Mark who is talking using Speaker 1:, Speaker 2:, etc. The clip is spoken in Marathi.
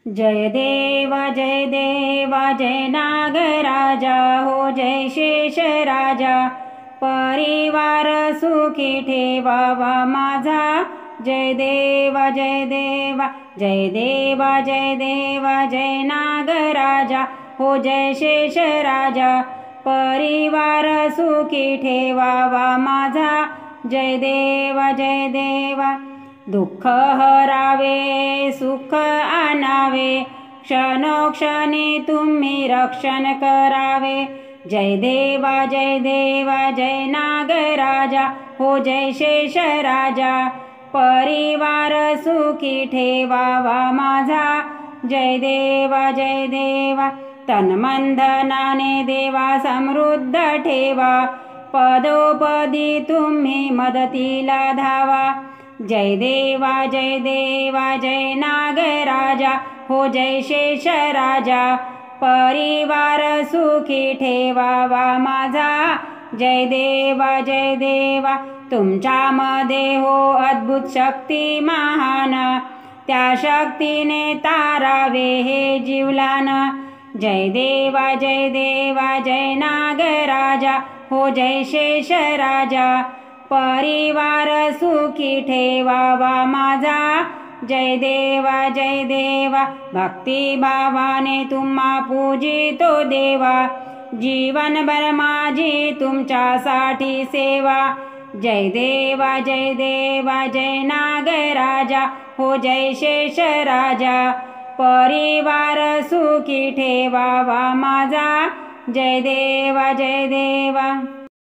Speaker 1: जय देवा जय नागराजा हो जय शेष राजा। परिवार सुखी ठेवावा माझा। जय देवा जय देवा जय देवा जय देवा जय नागराजा हो जय शेष राजा। परिवार सुखी ठेवावा माझा। जय देवा जय देवा। दुःख हरावे सुख आणावे क्षणोक्षणी तुम्ही रक्षण करावे। जय देवा जय नागराजा हो जय शेष राजा। परिवार सुखी ठेवावा माझा। जय देवा तन्मंधनाने देवा समृद्ध ठेवा। पदोपदी तुम्ही मदतीला धावा। जय देवा जय नागराजा हो जय शेष राजा। परिवार सुखी ठेवावा माझा। जय देवा तुमच्यामध्ये हो अद्भुत शक्ती महान। त्या शक्तीने तारावे हे जीवलान। जय देवा जय नागराजा हो जय शेष राजा। परिवार सुखी ठेवावा माझा। जय देवा भक्ती भावाने तुम्हा पूजितो देवा। जीवनभर माझी तुमच्यासाठी सेवा। जय देवा जय नागराजा हो जय शेष राजा। परिवार सुखी ठेवावा माझा। जय देवा